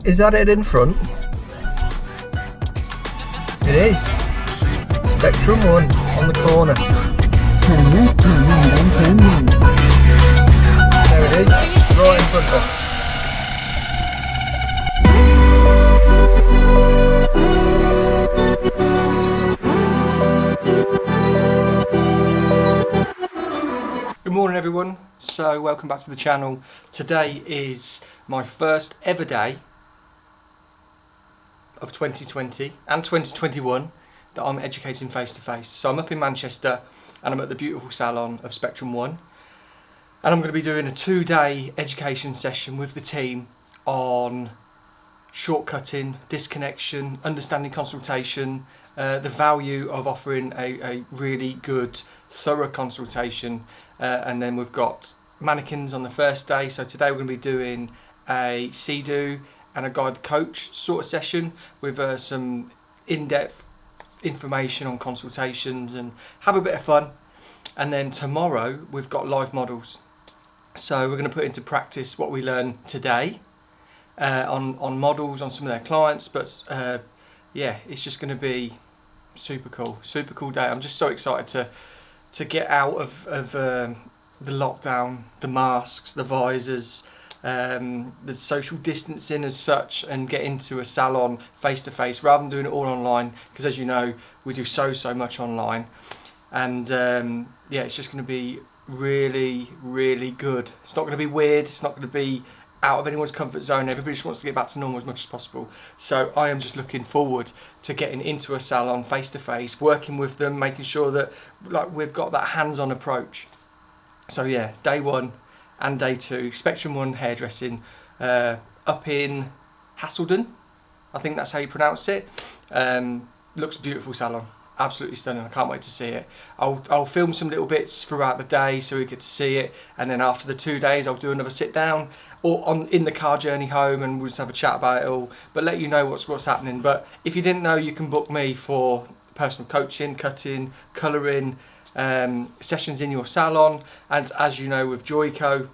Is that it in front? It is. Spectrum 1 on the corner. Turn left, turn right, and turn right. There it is, right in front of us. Good morning everyone, so welcome back to the channel. Today is my first ever day of 2020 and 2021 that I'm educating face to face. So I'm up in Manchester and I'm at the beautiful salon of Spectrum 1, and I'm going to be doing a 2-day education session with the team on shortcutting, disconnection, understanding consultation, the value of offering a really good thorough consultation, and then we've got mannequins on the first day. So today we're going to be doing a see-do and a guide the coach sort of session with some in-depth information on consultations and have a bit of fun. And then tomorrow we've got live models, so we're going to put into practice what we learned today on models, on some of their clients. But yeah, it's just going to be super cool day. I'm just so excited to get out of the lockdown, the masks, the visors, the social distancing as such, and get into a salon face to face rather than doing it all online, because as you know we do so much online. And yeah, it's just going to be really good. It's not going to be weird, it's not going to be out of anyone's comfort zone. Everybody just wants to get back to normal as much as possible. So I am just looking forward to getting into a salon face to face, working with them, making sure that we've got that hands-on approach. So yeah, day 1 and day 2, Spectrum 1 hairdressing up in Hasselden, I think that's how you pronounce it. Looks beautiful salon, absolutely stunning. I can't wait to see it. I'll film some little bits throughout the day so we get to see it, and then after the 2 days I'll do another sit down or in the car journey home, and we'll just have a chat about it all, but let you know what's happening. But if you didn't know, you can book me for personal coaching, cutting, colouring, sessions in your salon. And as you know, with Joico,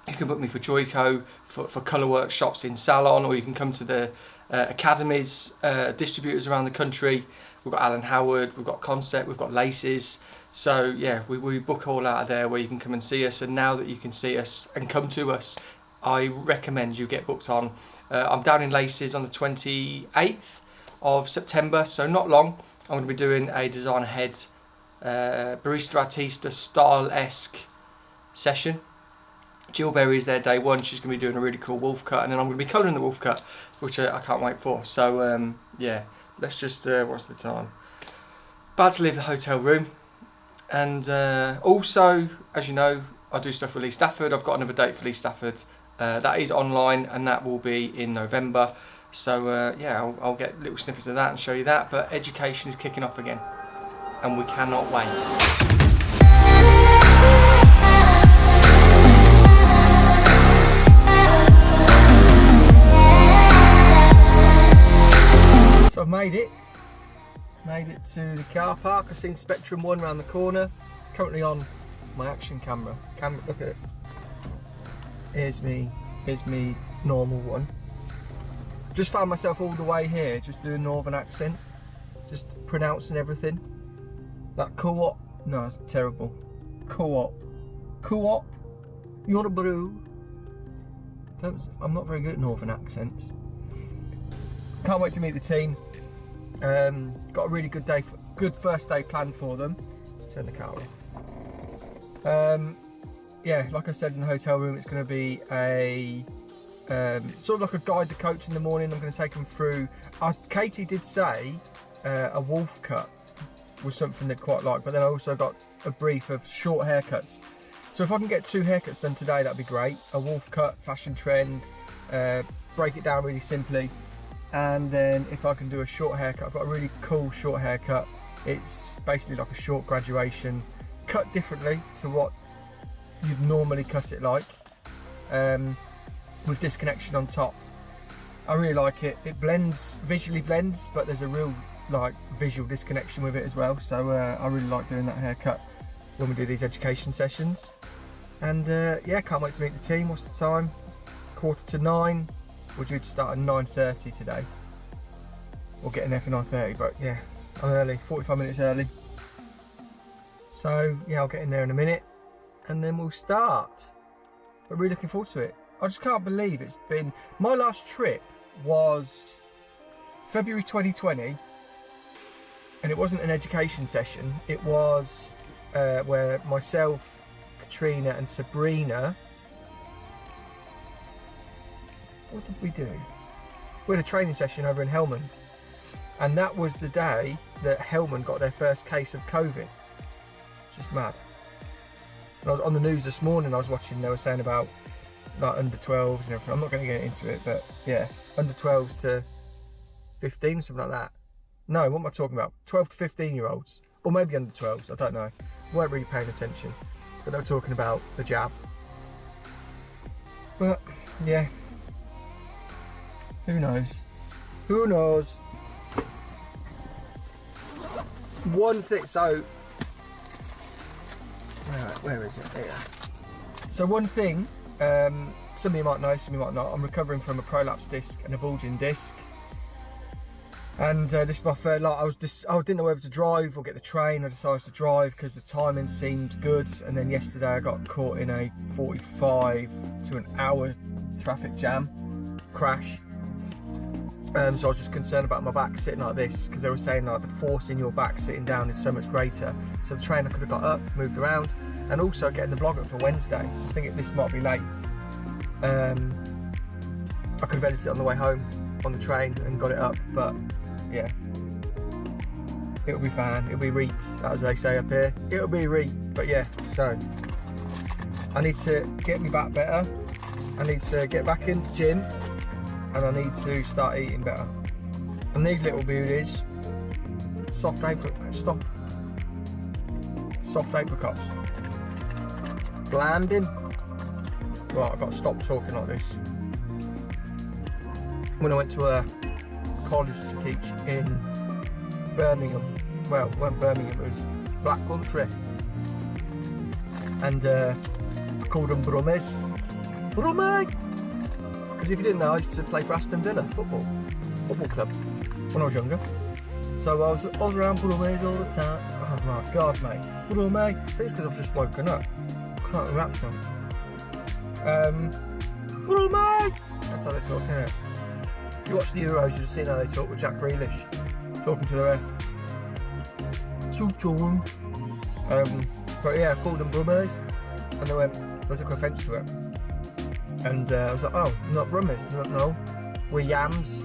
you can book me for Joico for colour workshops in salon, or you can come to the academies, distributors around the country. We've got Alan Howard, we've got Concept, we've got Laces. So yeah, we book all out of there where you can come and see us. And now that you can see us and come to us, I recommend you get booked on. I'm down in Laces on the 28th of September, so not long. I'm going to be doing a designer head barista artista style-esque session. Jill Berry's there day 1. She's going to be doing a really cool wolf cut, and then I'm going to be colouring the wolf cut, which I can't wait for. So yeah, let's just what's the time? About to leave the hotel room. And also, as you know, I do stuff with Lee Stafford. I've got another date for Lee Stafford. That is online, and that will be in November. So yeah, I'll get little snippets of that and show you that. But education is kicking off again, and we cannot wait. So I've made it to the car park. I've seen Spectrum 1 around the corner. Currently on my action camera. Look at it. Here's me normal one. Just found myself all the way here, just doing northern accent, just pronouncing everything. Like co-op, no, it's terrible. Co-op, you're a brew. I'm not very good at northern accents. Can't wait to meet the team. Got a really good first day planned for them. Let's turn the car off. Yeah, like I said, in the hotel room, it's going to be a sort of like a guide the coach in the morning. I'm going to take them through. Katie did say a wolf cut was something they'd quite like, but then I also got a brief of short haircuts. So if I can get 2 haircuts done today, that'd be great. A wolf cut, fashion trend, break it down really simply. And then if I can do a short haircut, I've got a really cool short haircut. It's basically like a short graduation, cut differently to what you'd normally cut it like, with disconnection on top. I really like it. It visually blends, but there's a real visual disconnection with it as well. So I really like doing that haircut when we do these education sessions. And yeah, can't wait to meet the team. What's the time? 8:45. We're due to start at 9:30 today. We're getting there for 9:30, but yeah, I'm early, 45 minutes early. So yeah, I'll get in there in a minute and then we'll start. We're really looking forward to it. I just can't believe it's been, my last trip was February 2020, and it wasn't an education session. It was where myself, Katrina and Sabrina, what did we do? We had a training session over in Helmand, and that was the day that Helmand got their first case of COVID. It's just mad. And I was on the news this morning, I was watching, they were saying about like under 12s and everything. I'm not going to get into it, but yeah, under 12s to 15, something like that. No, what am I talking about? 12 to 15-year-olds, or maybe under 12s, I don't know. I weren't really paying attention, but they were talking about the jab. But yeah, who knows? Who knows? One thing, so where is it? There. So one thing, some of you might know, some of you might not. I'm recovering from a prolapse disc and a bulging disc, and this is my third. Like I didn't know whether to drive or get the train. I decided to drive because the timing seemed good. And then yesterday I got caught in a 45 to an hour traffic jam crash. So I was just concerned about my back sitting like this, because they were saying like the force in your back sitting down is so much greater. So the train, I could have got up, moved around, and also getting the vlog up for Wednesday. I think this might be late. I could have edited it on the way home on the train and got it up, but yeah, it'll be fine. It'll be reet, as they say up here. It'll be reet, but yeah. So I need to get me back better. I need to get back in the gym. And I need to start eating better. And these little beauties, soft apricots, blanding. Right, I've got to stop talking like this. When I went to a college to teach in Birmingham, well, it wasn't Birmingham, it was Black Country, and I called them Brummies. Brummie! Because if you didn't know, I used to play for Aston Villa football club when I was younger. So I was around Brummies all the time. Oh my god, mate, Brummie! I think it's because I've just woken up. I can't rap now. Brummie! That's how they talk, isn't it? If you watch the Euros, you'll have seen how they talk with Jack Grealish talking to the ref. But yeah, I called them Brummies, and they took offence to it. And I was like, oh, not Brummies. I was like, no, we're yams.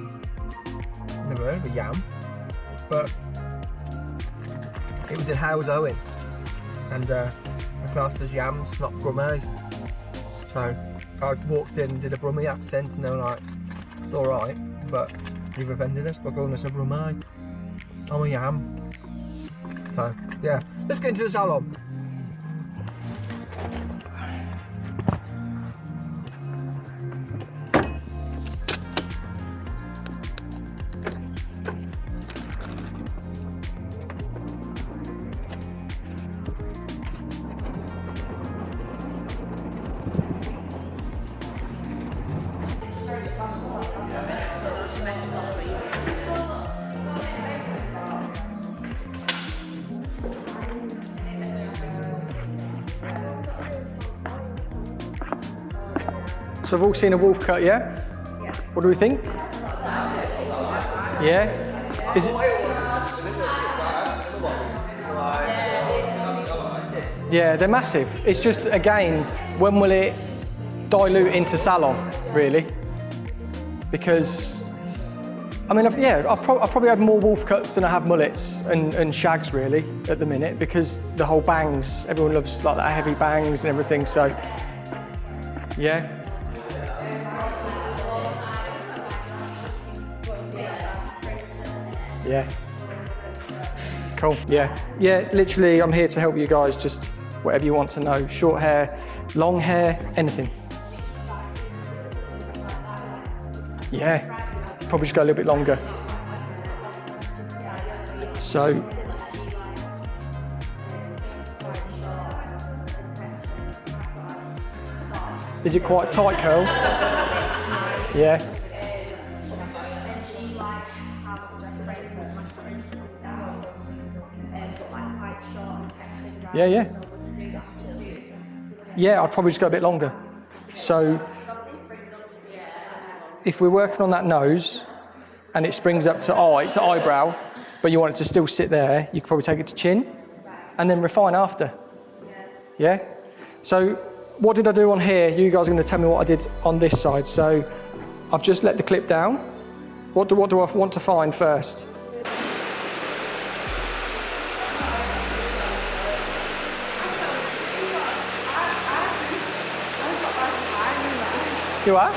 Never heard of a yam. But it was in Howes Owen, and the class does yams, not Brummies. So I walked in and did a Brummie accent, and they were like, it's alright, but you've offended us by calling us a Brummie. I'm a yam. So yeah, let's get into the salon. So we've all seen a wolf cut, yeah? Yeah. What do we think? Yeah? Is it? Yeah, they're massive. It's just, again, when will it dilute into salon, really? Because, I mean, I've probably had more wolf cuts than I have mullets and shags, really, at the minute, because the whole bangs, everyone loves like that heavy bangs and everything, so, yeah. Yeah. Cool. Yeah. Yeah, literally, I'm here to help you guys, just whatever you want to know. Short hair, long hair, anything. Yeah. Probably just go a little bit longer. So. Is it quite tight curl? Yeah. Yeah, yeah. Yeah, I'd probably just go a bit longer. So if we're working on that nose and it springs up to eye, to eyebrow, but you want it to still sit there, you could probably take it to chin and then refine after. Yeah? So what did I do on here? You guys are going to tell me what I did on this side. So I've just let the clip down. What do I want to find first? You are?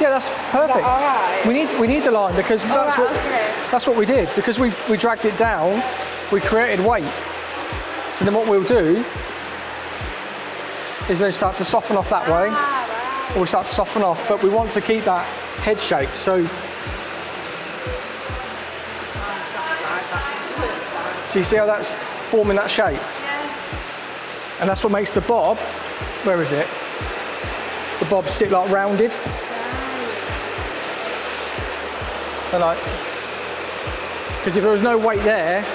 Yeah, that's perfect. All right. We need the line because that's what we did. Because we dragged it down, we created weight. So then what we'll do is then start to soften off that way, or we start to soften off, but we want to keep that head shape. So you see how that's forming that shape? Yeah. And that's what makes the bob, where is it? The bob sit like rounded. So like, because if there was no weight there,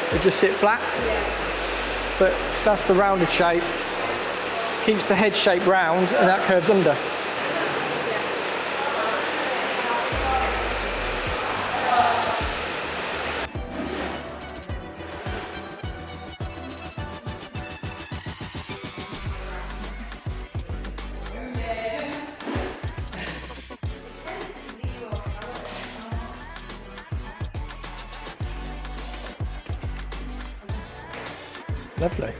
it'd just sit flat. Yeah. But that's the rounded shape. Keeps the head shape round and that curves under. Lovely.